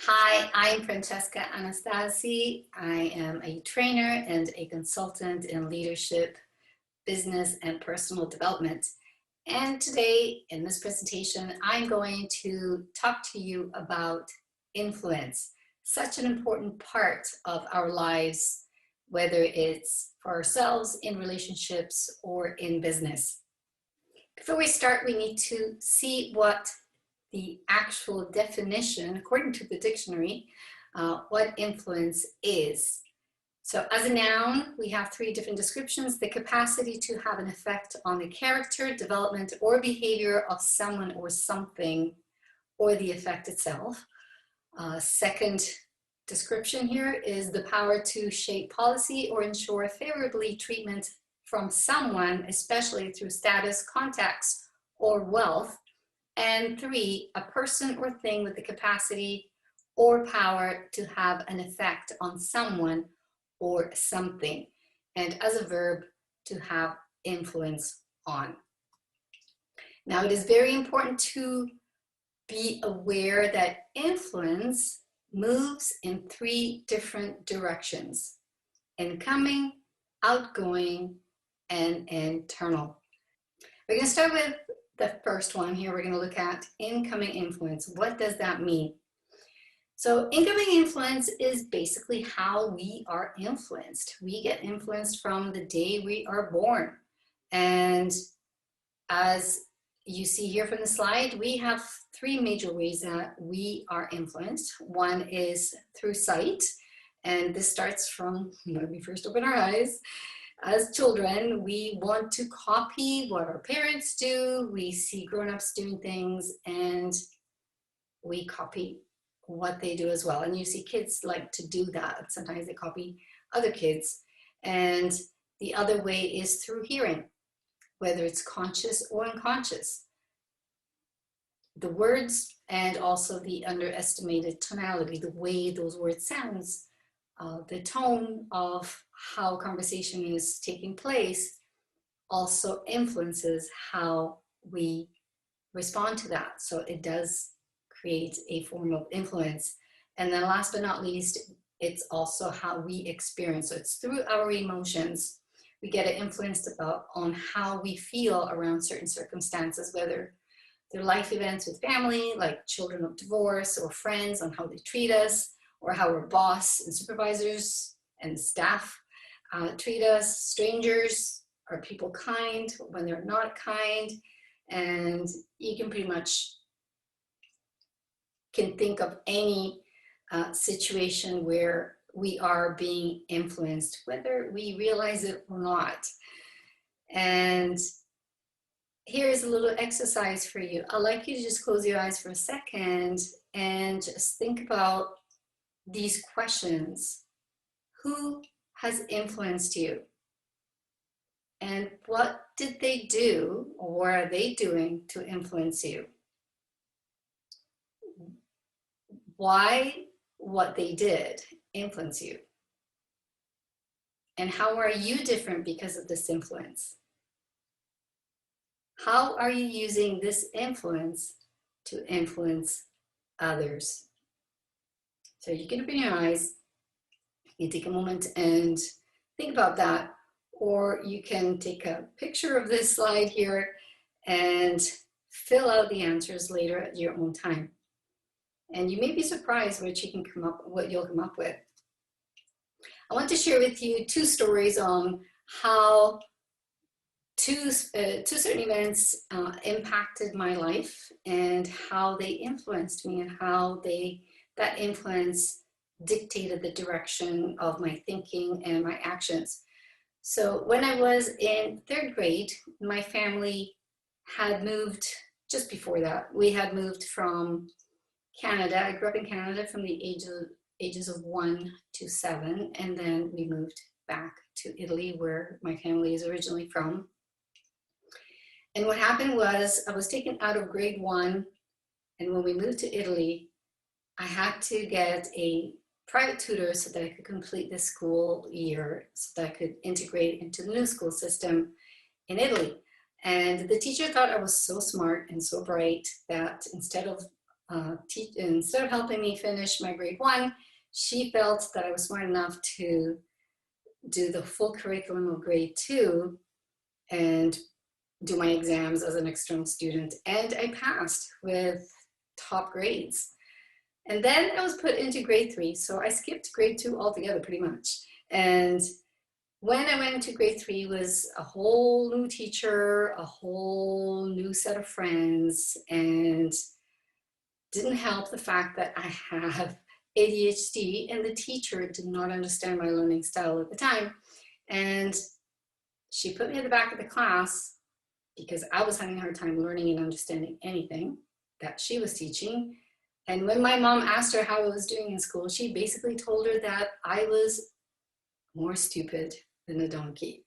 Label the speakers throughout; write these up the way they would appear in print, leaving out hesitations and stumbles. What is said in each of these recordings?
Speaker 1: Hi, I'm Francesca Anastasi. I am a trainer and a consultant in leadership, business, and personal development. And today in this presentation, I'm going to talk to you about influence, such an important part of our lives, whether it's for ourselves, in relationships, or in business. Before we start, we need to see what the actual definition, according to the dictionary, what influence is. So as a noun, we have three different descriptions: the capacity to have an effect on the character, development, or behavior of someone or something, or the effect itself. Second description here is the power to shape policy or ensure favorably treatment from someone, especially through status, contacts, or wealth. And three, a person or thing with the capacity or power to have an effect on someone or something. And as a verb, to have influence on. Now, it is very important to be aware that influence moves in three different directions: incoming, outgoing, and internal. We're going to start with the first one here. We're going to look at incoming influence. What does that mean? So incoming influence is basically how we are influenced. We get influenced from the day we are born. And as you see here from the slide, we have three major ways that we are influenced. One is through sight, and this starts from when we first open our eyes. As children, we want to copy what our parents do. We see grown-ups doing things and we copy what they do as well. And you see kids like to do that. Sometimes they copy other kids. And the other way is through hearing, whether it's conscious or unconscious. The words and also the underestimated tonality, the way those words sounds, the tone of how conversation is taking place also influences how we respond to that. So it does create a form of influence. And then last but not least, it's also how we experience. So it's through our emotions. We get influenced on how we feel around certain circumstances, whether they're life events with family, like children of divorce, or friends, on how they treat us, or how our boss and supervisors and staff treat us. Strangers, are people kind when they're not kind? And you can pretty much can think of any situation where we are being influenced, whether we realize it or not. And here's a little exercise for you. I'd like you to just close your eyes for a second and just think about these questions. Who has influenced you? And what did they do, or what are they doing to influence you? Why what they did influence you? And how are you different because of this influence? How are you using this influence to influence others? So you can open your eyes, you take a moment and think about that, or you can take a picture of this slide here and fill out the answers later at your own time. And you may be surprised what you'll come up with. I want to share with you two stories on how two certain events impacted my life and how they influenced me, and how that influence dictated the direction of my thinking and my actions. So when I was in third grade, my family had moved. Just before that, we had moved from Canada. I grew up in Canada from the ages of 1 to 7, and then we moved back to Italy, where my family is originally from. And what happened was I was taken out of grade 1, and when we moved to Italy, I had to get a private tutor so that I could complete the school year, so that I could integrate into the new school system in Italy. And the teacher thought I was so smart and so bright that instead of instead of helping me finish my grade 1, she felt that I was smart enough to do the full curriculum of grade 2 and do my exams as an external student. And I passed with top grades. And then I was put into grade 3. So I skipped grade 2 altogether pretty much. And when I went to grade 3 was a whole new teacher, a whole new set of friends, and didn't help the fact that I have ADHD, and the teacher did not understand my learning style at the time. And she put me at the back of the class because I was having a hard time learning and understanding anything that she was teaching. And when my mom asked her how I was doing in school, she basically told her that I was more stupid than a donkey.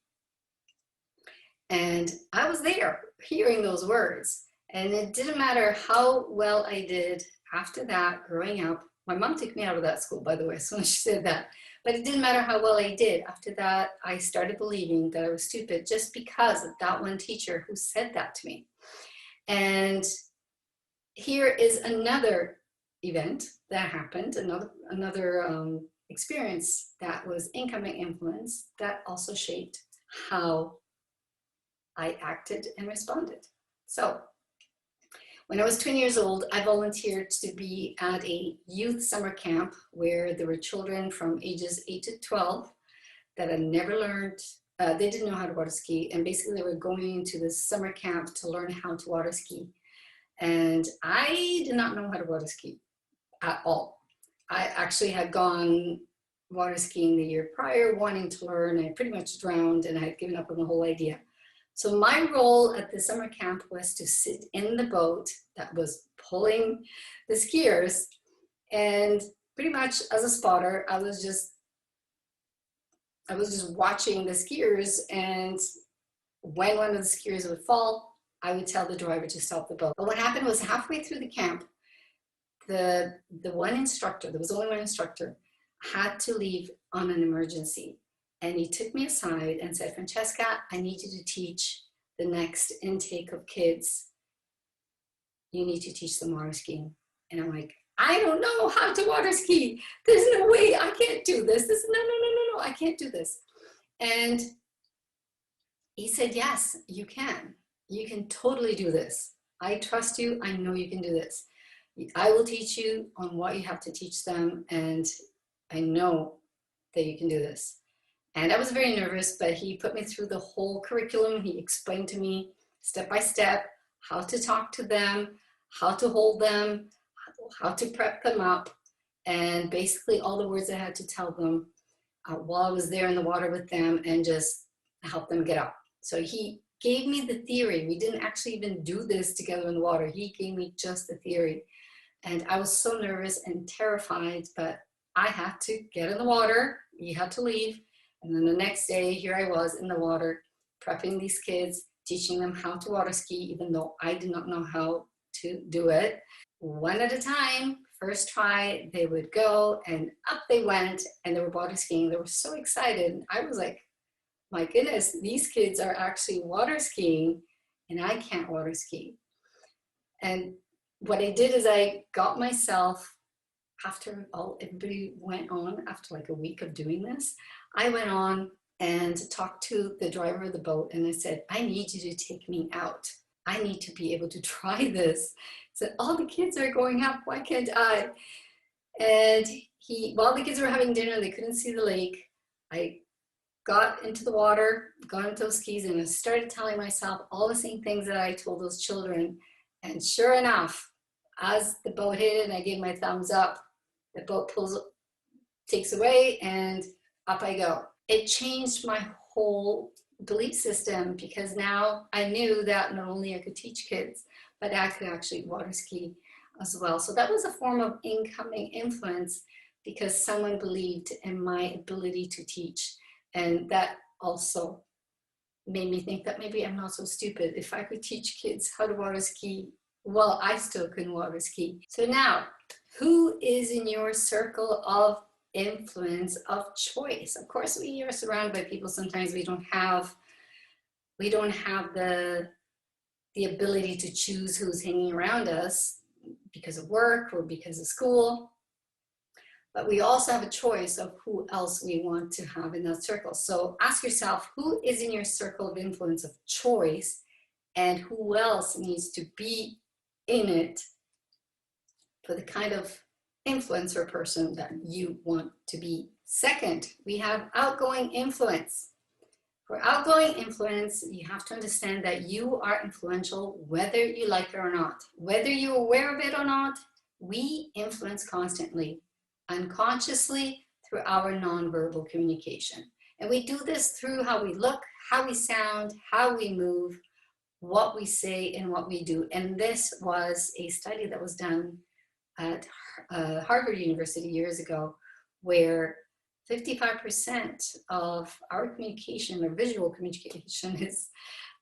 Speaker 1: And I was there hearing those words. And it didn't matter how well I did after that growing up. My mom took me out of that school, by the way, as soon as she said that. But it didn't matter how well I did. After that, I started believing that I was stupid just because of that one teacher who said that to me. And here is another event that happened, another experience that was incoming influence that also shaped how I acted and responded. So when I was 20 years old, I volunteered to be at a youth summer camp where there were children from ages 8 to 12 that had never learned, they didn't know how to water ski. And basically they were going to this summer camp to learn how to water ski. And I did not know how to water ski at all. I actually had gone water skiing the year prior, wanting to learn. I pretty much drowned and I had given up on the whole idea. So my role at the summer camp was to sit in the boat that was pulling the skiers, and pretty much as a spotter, I was just watching the skiers, and when one of the skiers would fall, I would tell the driver to stop the boat. But what happened was halfway through the camp, the one instructor, there was only one instructor, had to leave on an emergency. And he took me aside and said, Francesca, I need you to teach the next intake of kids. You need to teach them water skiing. And I'm like, I don't know how to water ski. There's no way, I can't do this. No, I can't do this. And he said, yes, you can. You can totally do this. I trust you. I know you can do this. I will teach you on what you have to teach them. And I know that you can do this. And I was very nervous, but he put me through the whole curriculum. He explained to me step by step how to talk to them, how to hold them, how to prep them up, and basically all the words I had to tell them while I was there in the water with them and just help them get up. So he gave me the theory. We didn't actually even do this together in the water. He gave me just the theory. And I was so nervous and terrified, but I had to get in the water. He had to leave. And then the next day, here I was in the water, prepping these kids, teaching them how to water ski, even though I did not know how to do it. One at a time, first try, they would go, and up they went, and they were water skiing. They were so excited. I was like, my goodness, these kids are actually water skiing, and I can't water ski. And what I did is I got myself, after everybody went on, after like a week of doing this, I went on and talked to the driver of the boat, and I said, I need you to take me out. I need to be able to try this. He said, all the kids are going up, why can't I? And while the kids were having dinner, they couldn't see the lake. I got into the water, got into those skis, and I started telling myself all the same things that I told those children. And sure enough, as the boat hit it and I gave my thumbs up, the boat takes away, and up I go. It changed my whole belief system, because now I knew that not only I could teach kids, but I could actually water ski as well. So that was a form of incoming influence, because someone believed in my ability to teach. And that also made me think that maybe I'm not so stupid. If I could teach kids how to water ski, well, I still can water ski. So now, who is in your circle of influence, of choice? Of course, we are surrounded by people. Sometimes we don't have the ability to choose who's hanging around us, because of work or because of school. But we also have a choice of who else we want to have in that circle. So ask yourself, who is in your circle of influence of choice, and who else needs to be in it for the kind of influencer person that you want to be. Second, we have outgoing influence. For outgoing influence, you have to understand that you are influential whether you like it or not. Whether you're aware of it or not, we influence constantly, unconsciously, through our nonverbal communication. And we do this through how we look, how we sound, how we move, what we say, and what we do. And this was a study that was done at Harvard University years ago, where 55% of our communication, or visual communication,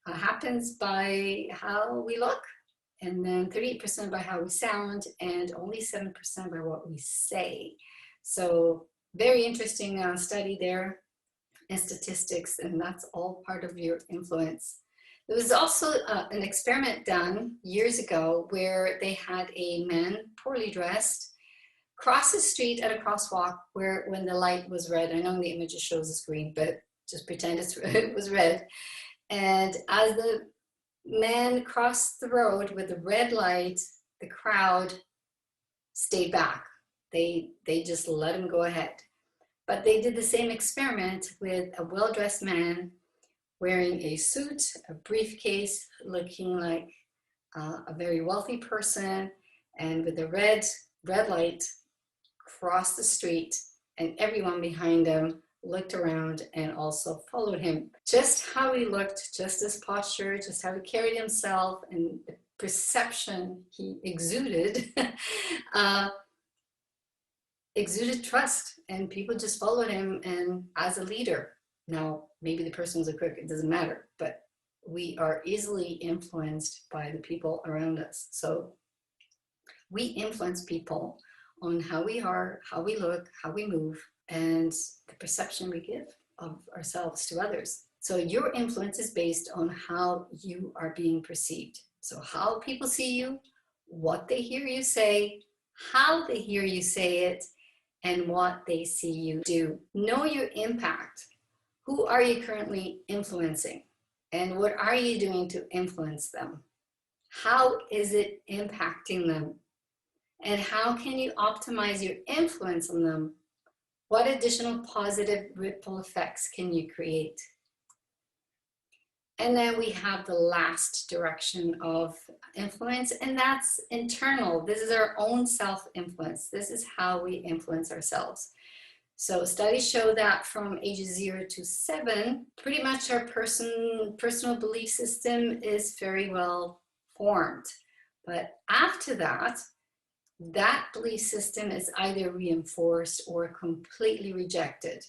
Speaker 1: happens by how we look, and then 38% by how we sound, and only 7% by what we say. So very interesting study there, and statistics, and that's all part of your influence. There was also an experiment done years ago where they had a man, poorly dressed, cross the street at a crosswalk where, when the light was red, I know in the image it shows the screen, but just pretend it was red. And as the man crossed the road with the red light, the crowd stayed back. They just let him go ahead. But they did the same experiment with a well-dressed man wearing a suit, a briefcase, looking like a very wealthy person, and with the red light, crossed the street, and everyone behind him looked around and also followed him. Just how he looked, just his posture, just how he carried himself, and the perception he exuded, exuded trust, and people just followed him and as a leader. Now, maybe the person was a crook, it doesn't matter, but we are easily influenced by the people around us. So we influence people on how we are, how we look, how we move, and the perception we give of ourselves to others. So your influence is based on how you are being perceived. So how people see you, what they hear you say, how they hear you say it, and what they see you do. Know your impact. Who are you currently influencing? And what are you doing to influence them? How is it impacting them? And how can you optimize your influence on them? What additional positive ripple effects can you create? And then we have the last direction of influence, and that's internal. This is our own self-influence. This is how we influence ourselves. So studies show that from ages 0 to 7, pretty much our personal belief system is very well formed. But after that, that belief system is either reinforced or completely rejected.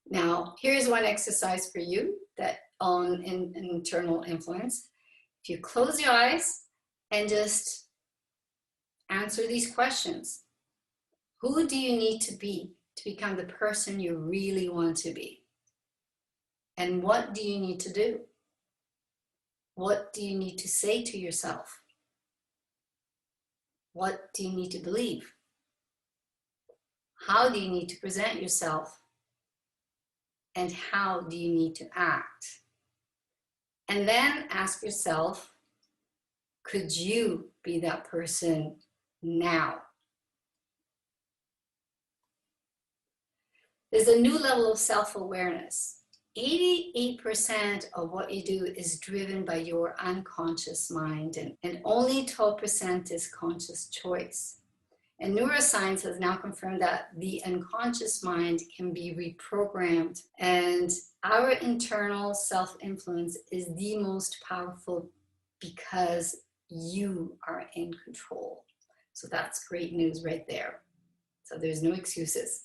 Speaker 1: Now, here's one exercise for you that on internal influence. If you close your eyes and just answer these questions. Who do you need to be to become the person you really want to be? And what do you need to do? What do you need to say to yourself? What do you need to believe? How do you need to present yourself? And how do you need to act? And then ask yourself, could you be that person now? There's a new level of self-awareness. 88% of what you do is driven by your unconscious mind, and only 12% is conscious choice. And neuroscience has now confirmed that the unconscious mind can be reprogrammed, and our internal self-influence is the most powerful because you are in control. So that's great news right there. So there's no excuses.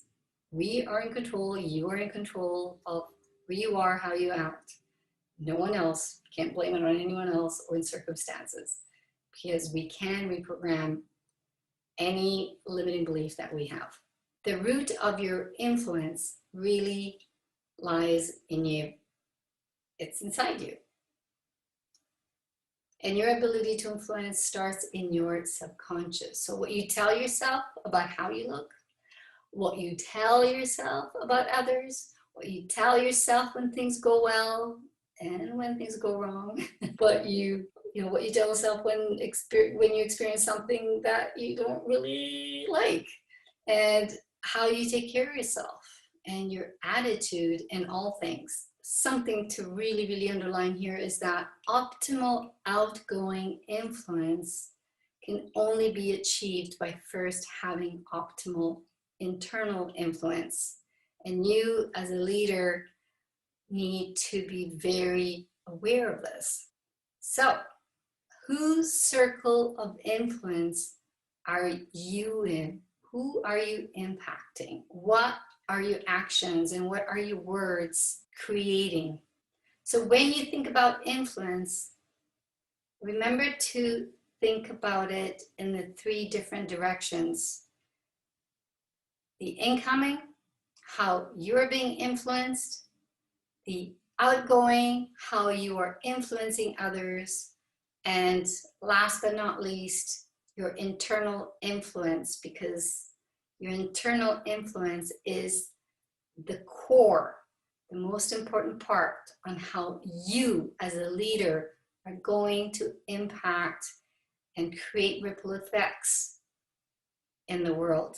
Speaker 1: We are in control, you are in control of who you are, how you act. No one else, can't blame it on anyone else or in circumstances, because we can reprogram any limiting belief that we have. The root of your influence really lies in you. It's inside you. And your ability to influence starts in your subconscious. So what you tell yourself about how you look, what you tell yourself about others, what you tell yourself when things go well and when things go wrong, what what you tell yourself when you experience something that you don't really like, and how you take care of yourself and your attitude in all things. Something to really, really underline here is that optimal outgoing influence can only be achieved by first having optimal internal influence. And you, as a leader, need to be very aware of this. So, whose circle of influence are you in? Who are you impacting? What are your actions and what are your words creating? So when you think about influence, remember to think about it in the three different directions. The incoming, how you're being influenced, the outgoing, how you are influencing others, and last but not least, your internal influence, because your internal influence is the core, the most important part on how you as a leader are going to impact and create ripple effects in the world.